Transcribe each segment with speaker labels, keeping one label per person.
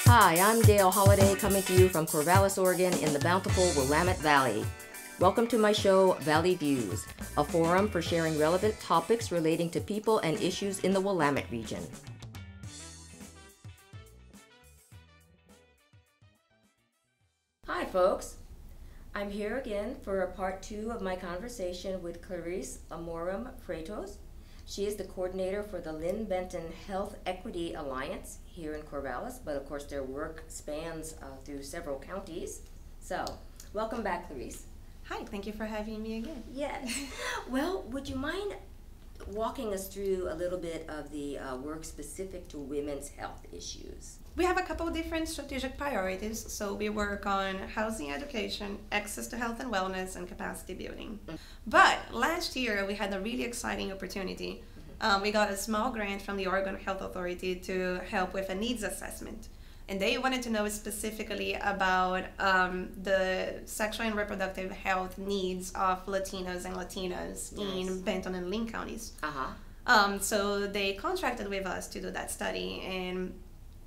Speaker 1: Hi, I'm Dale Holliday coming to you from Corvallis, Oregon in the bountiful Willamette Valley. Welcome to my show, Valley Views, a forum for sharing relevant topics relating to people and issues in the Willamette region. Hi folks, I'm here again for a part 2 of my conversation with Clarice Amorim Freitos. She is the coordinator for the Linn Benton Health Equity Alliance here in Corvallis, but of course their work spans through several counties. So, welcome back, Clarice.
Speaker 2: Hi, thank you for having me again.
Speaker 1: Yes. Well, would you mind walking us through a little bit of the work specific to women's health issues?
Speaker 2: We have a couple of different strategic priorities. So we work on housing, education, access to health and wellness, and capacity building. But last year we had a really exciting opportunity. We got a small grant from the Oregon Health Authority to help with a needs assessment. And they wanted to know specifically about the sexual and reproductive health needs of Latinos and Latinas in Benton and Linn counties. So they contracted with us to do that study, and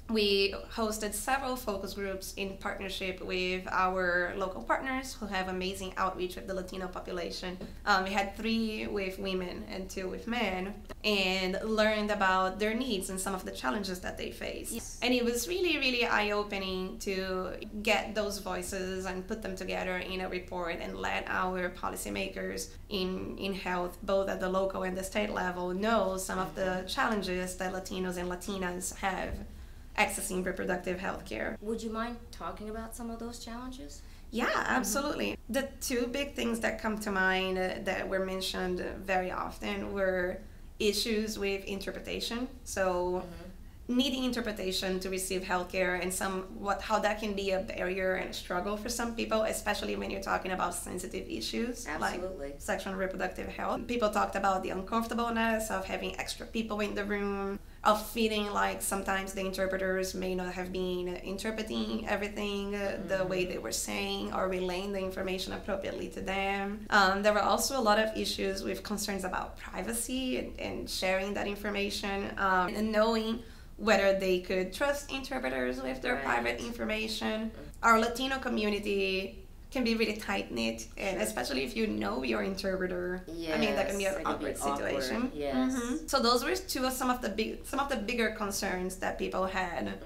Speaker 2: we hosted several focus groups in partnership with our local partners who have amazing outreach with the Latino population. We had 3 with women and 2 with men, and learned about their needs and some of the challenges that they face. Yes. And it was really, really eye-opening to get those voices and put them together in a report and let our policymakers in health, both at the local and the state level, know some of the challenges that Latinos and Latinas have accessing reproductive health care.
Speaker 1: Would you mind talking about some of those challenges?
Speaker 2: Yeah, absolutely. The 2 big things that come to mind that were mentioned very often were issues with interpretation. So needing interpretation to receive healthcare, and how that can be a barrier and a struggle for some people, especially when you're talking about sensitive issues like sexual and reproductive health. People talked about the uncomfortableness of having extra people in the room, of feeling like sometimes the interpreters may not have been interpreting everything the way they were saying or relaying the information appropriately to them. There were also a lot of issues with concerns about privacy and sharing that information, and knowing whether they could trust interpreters with their private information. Our Latino community can be really tight-knit, and especially if you know your interpreter, I mean, that can be an awkward situation. So those were some of the bigger concerns that people had.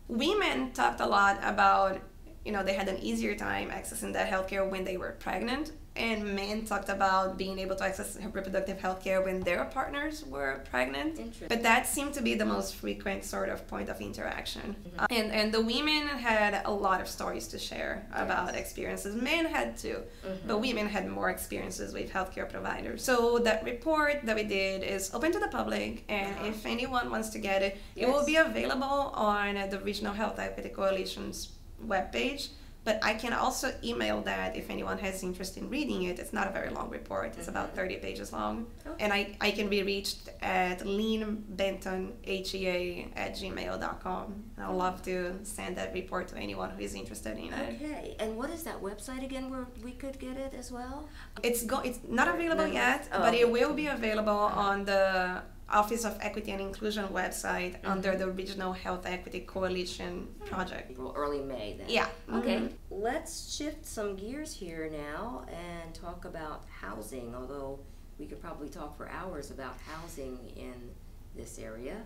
Speaker 2: Women talked a lot about, they had an easier time accessing that healthcare when they were pregnant, and men talked about being able to access reproductive health care when their partners were pregnant. But that seemed to be the most frequent sort of point of interaction. And the women had a lot of stories to share about experiences. Men had too, but women had more experiences with healthcare providers. So that report that we did is open to the public, and if anyone wants to get it, it will be available on the Regional Health Equity Coalition's webpage. But I can also email that if anyone has interest in reading it. It's not a very long report. It's about 30 pages long. And I can be reached at linnbentonhea@gmail.com. I'd love to send that report to anyone who is interested in it.
Speaker 1: Okay. And what is that website again where we could get it as well?
Speaker 2: It's not available yet, but it will be available on the Office of Equity and Inclusion website under the Regional Health Equity Coalition project.
Speaker 1: Early May then.
Speaker 2: Yeah.
Speaker 1: Okay. Let's shift some gears here now and talk about housing, although we could probably talk for hours about housing in this area.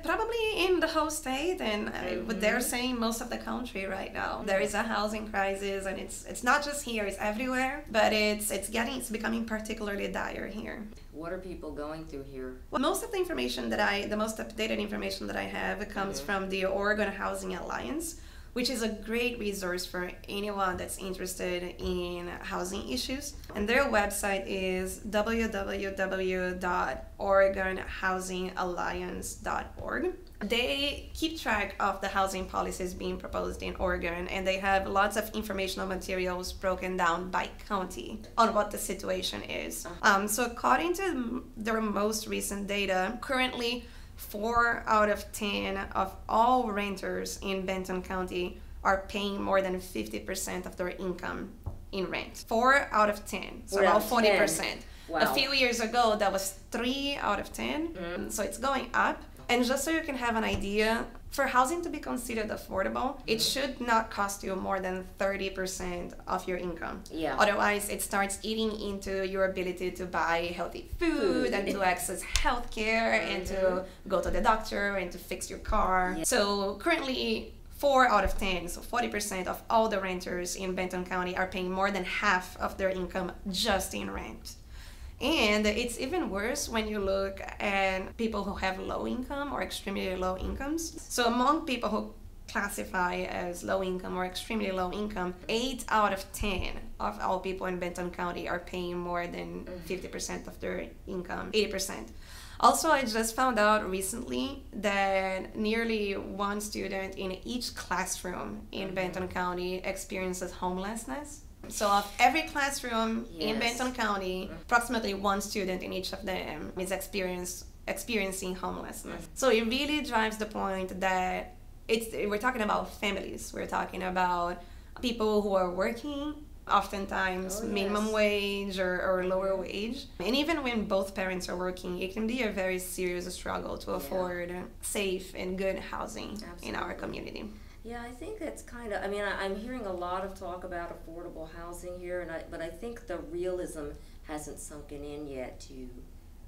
Speaker 2: Probably in the whole state, and I would dare say most of the country right now. There is a housing crisis, and it's not just here, it's everywhere, but it's becoming particularly dire here.
Speaker 1: What are people going through here?
Speaker 2: Well, most of the information the most updated information that I have comes from the Oregon Housing Alliance, which is a great resource for anyone that's interested in housing issues. And their website is www.oregonhousingalliance.org. They keep track of the housing policies being proposed in Oregon, and they have lots of informational materials broken down by county on what the situation is. So according to their most recent data, currently 4 out of 10 of all renters in Benton County are paying more than 50% of their income in rent. 4 out of 10, so about 40%. Wow. A few years ago, that was 3 out of 10, so it's going up. And just so you can have an idea, for housing to be considered affordable, it should not cost you more than 30% of your income.
Speaker 1: Yeah.
Speaker 2: Otherwise, it starts eating into your ability to buy healthy food and to access healthcare and to go to the doctor and to fix your car.
Speaker 1: Yeah.
Speaker 2: So currently, 4 out of 10, so 40% of all the renters in Benton County are paying more than half of their income just in rent. And it's even worse when you look at people who have low income or extremely low incomes. So among people who classify as low income or extremely low income, 8 out of 10 of all people in Benton County are paying more than 50% of their income, 80%. Also, I just found out recently that nearly 1 student in each classroom in Benton County experiences homelessness. So of every classroom in Benton County, approximately 1 student in each of them is experiencing homelessness. So it really drives the point that we're talking about families. We're talking about people who are working, oftentimes minimum wage or lower wage. And even when both parents are working, it can be a very serious struggle to afford safe and good housing in our community.
Speaker 1: Yeah, I think that's kind of, I mean, I'm hearing a lot of talk about affordable housing here, but I think the realism hasn't sunken in yet to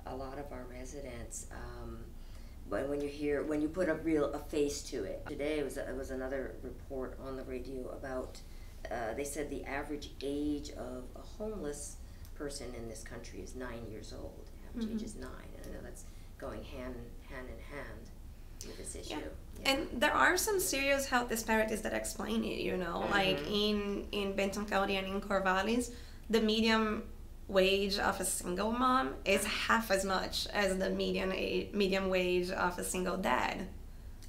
Speaker 1: a lot of our residents. But when you put a face to it. Today it was another report on the radio about, they said the average age of a homeless person in this country is 9 years old. The average age is 9, and I know that's going hand in hand with this issue.
Speaker 2: Yeah. And there are some serious health disparities that explain it, you know, like in Benton County and in Corvallis, the median wage of a single mom is half as much as the median wage of a single dad.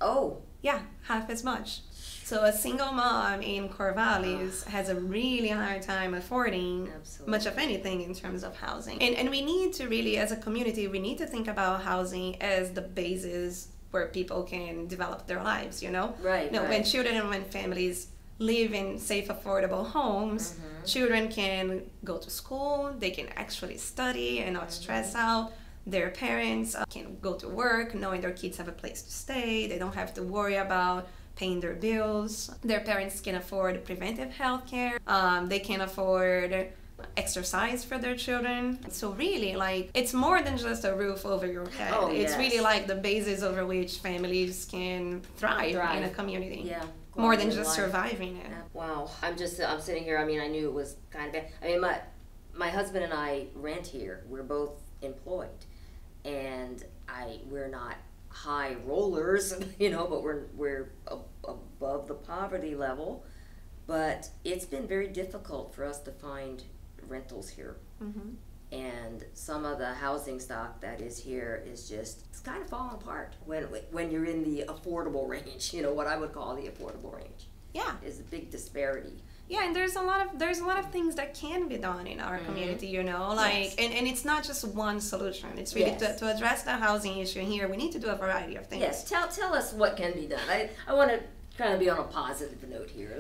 Speaker 1: Oh.
Speaker 2: Yeah, half as much. So a single mom in Corvallis has a really hard time affording much of anything in terms of housing. And we need to really, as a community, we need to think about housing as the basis where people can develop their lives, you know?
Speaker 1: Right,
Speaker 2: When children and when families live in safe, affordable homes, children can go to school, they can actually study and not stress out. Their parents can go to work knowing their kids have a place to stay. They don't have to worry about paying their bills. Their parents can afford preventive health care. They can afford exercise for their children. So really, like, it's more than just a roof over your head. It's really like the basis over which families can thrive in a community.
Speaker 1: Yeah.
Speaker 2: More than just surviving it.
Speaker 1: Wow. I'm sitting here, I mean, I knew it was kind of bad. I mean, my husband and I rent here. We're both employed. And we're not high rollers, you know, but we're above the poverty level. But it's been very difficult for us to find rentals here. And some of the housing stock that is here is it's kind of falling apart when you're in the affordable range, you know, what I would call the affordable range. Yeah. Is a big disparity.
Speaker 2: Yeah, and there's a lot of things that can be done in our community, you know, like, and it's not just one solution. It's really to address the housing issue here, we need to do a variety of things.
Speaker 1: Yes, tell us what can be done. I want to kind of be on a positive note here.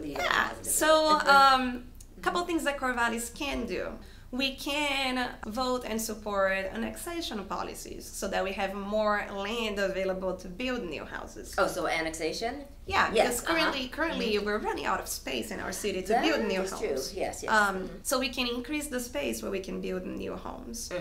Speaker 2: So a couple things that Corvallis can do. We can vote and support annexation policies so that we have more land available to build new houses.
Speaker 1: Oh, so annexation?
Speaker 2: Yeah, because currently we're running out of space in our city to build new homes.
Speaker 1: True. Yes.
Speaker 2: So we can increase the space where we can build new homes.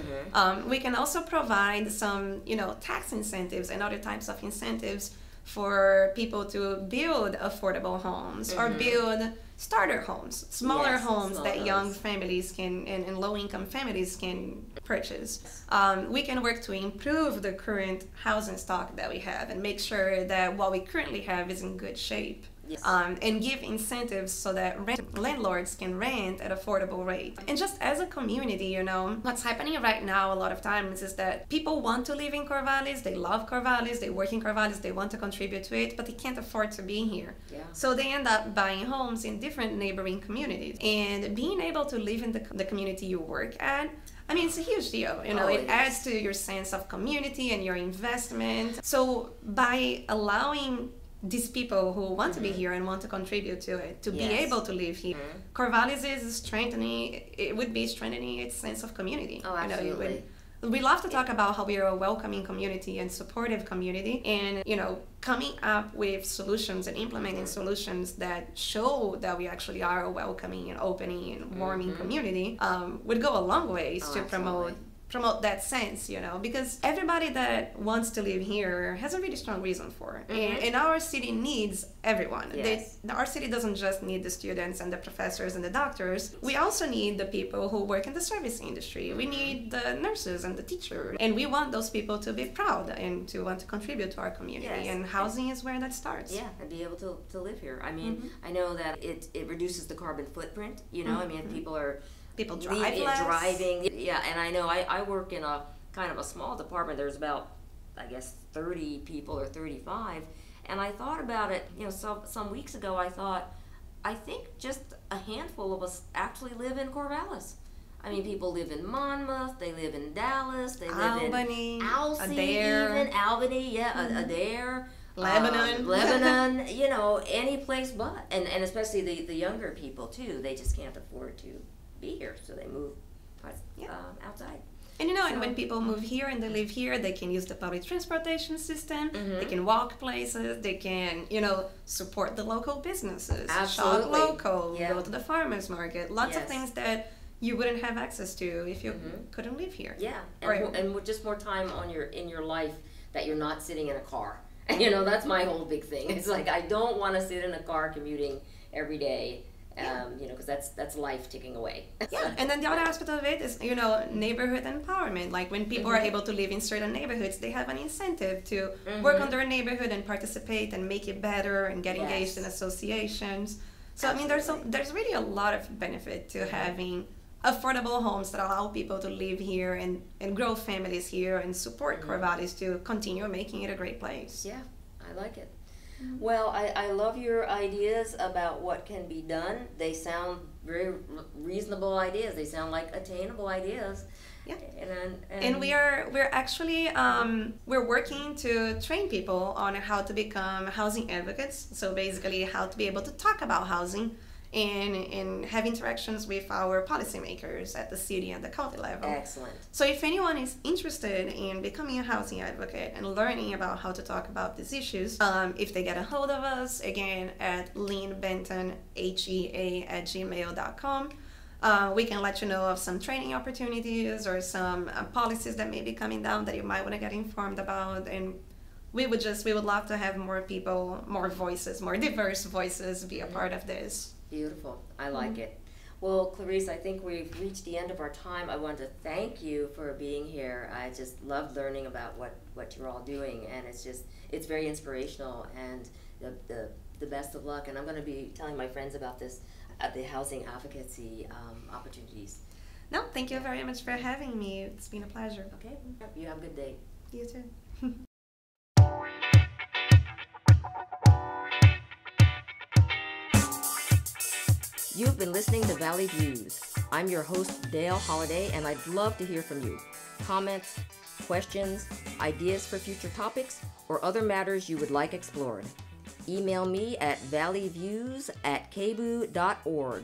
Speaker 2: We can also provide some, you know, tax incentives and other types of incentives for people to build affordable homes or build starter homes, smaller homes that young families can and low-income families can purchase. We can work to improve the current housing stock that we have and make sure that what we currently have is in good shape. And give incentives so that landlords can rent at affordable rate. And just as a community, you know, what's happening right now a lot of times is that people want to live in Corvallis, they love Corvallis, they work in Corvallis, they want to contribute to it, but they can't afford to be here. So they end up buying homes in different neighboring communities. And being able to live in the community you work at, I mean, it's a huge deal, you know, it adds to your sense of community and your investment. So by allowing these people who want to be here and want to contribute to it, to be able to live here. Corvallis is strengthening, it would be strengthening its sense of community.
Speaker 1: Oh, absolutely.
Speaker 2: We love to talk about how we are a welcoming community and supportive community, and coming up with solutions and implementing solutions that show that we actually are a welcoming and opening and warming community would go a long ways to promote that sense, because everybody that wants to live here has a really strong reason for it. And our city needs everyone.
Speaker 1: Yes.
Speaker 2: Our city doesn't just need the students and the professors and the doctors. We also need the people who work in the service industry. We need the nurses and the teachers. And we want those people to be proud and to want to contribute to our community.
Speaker 1: Yes.
Speaker 2: And housing is where that starts.
Speaker 1: Yeah, and be able to live here. I mean, I know that it reduces the carbon footprint, I mean, if people
Speaker 2: drive less.
Speaker 1: Driving, yeah, and I know I work in a kind of a small department. There's about, I guess, 30 people or 35, and I thought about it, some weeks ago. I think just a handful of us actually live in Corvallis. I mean, people live in Monmouth, they live in Dallas, they live
Speaker 2: Albany,
Speaker 1: in Alsea,
Speaker 2: Adair.
Speaker 1: even Albany, Adair.
Speaker 2: Lebanon,
Speaker 1: any place but, and especially the younger people too. They just can't afford to be here, so they move outside.
Speaker 2: And and when people move here and they live here, they can use the public transportation system. They can walk places. They can, support the local businesses.
Speaker 1: Absolutely.
Speaker 2: Shop local. Go to the farmers market. Lots of things that you wouldn't have access to if you couldn't live here.
Speaker 1: Yeah, and with just more time in your life that you're not sitting in a car. That's my whole big thing. It's like I don't want to sit in a car commuting every day. Because that's life ticking away.
Speaker 2: Yeah, and then the other aspect of it is, neighborhood empowerment. Like when people are able to live in certain neighborhoods, they have an incentive to work on their neighborhood and participate and make it better and get engaged in associations. So
Speaker 1: Absolutely.
Speaker 2: I mean, there's really a lot of benefit to having affordable homes that allow people to live here and grow families here and support Corvallis to continue making it a great place.
Speaker 1: Yeah, I like it. Well, I love your ideas about what can be done. They sound very reasonable ideas. They sound like attainable ideas.
Speaker 2: Yeah.
Speaker 1: And
Speaker 2: we're actually we're working to train people on how to become housing advocates. So basically how to be able to talk about housing and have interactions with our policymakers at the city and the county level.
Speaker 1: Excellent.
Speaker 2: So if anyone is interested in becoming a housing advocate and learning about how to talk about these issues, if they get a hold of us, again, at linnbentonhea@gmail.com, we can let you know of some training opportunities or some policies that may be coming down that you might want to get informed about. And we would love to have more people, more voices, more diverse voices be a part of this.
Speaker 1: Beautiful. I like it. Well, Clarice, I think we've reached the end of our time. I want to thank you for being here. I just love learning about what you're all doing, and it's very inspirational, and the best of luck. And I'm going to be telling my friends about this, the housing advocacy opportunities.
Speaker 2: No, thank you very much for having me. It's been a pleasure.
Speaker 1: Okay. You have a good day.
Speaker 2: You too.
Speaker 1: You've been listening to Valley Views. I'm your host, Dale Holliday, and I'd love to hear from you. Comments, questions, ideas for future topics, or other matters you would like explored. Email me at valleyviews@kbu.org.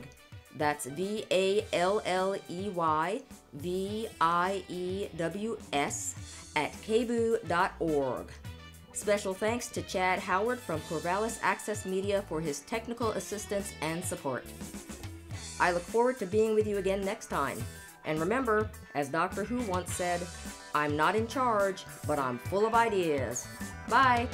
Speaker 1: That's VALLEYVIEWS@kbu.org. Special thanks to Chad Howard from Corvallis Access Media for his technical assistance and support. I look forward to being with you again next time. And remember, as Doctor Who once said, I'm not in charge, but I'm full of ideas. Bye!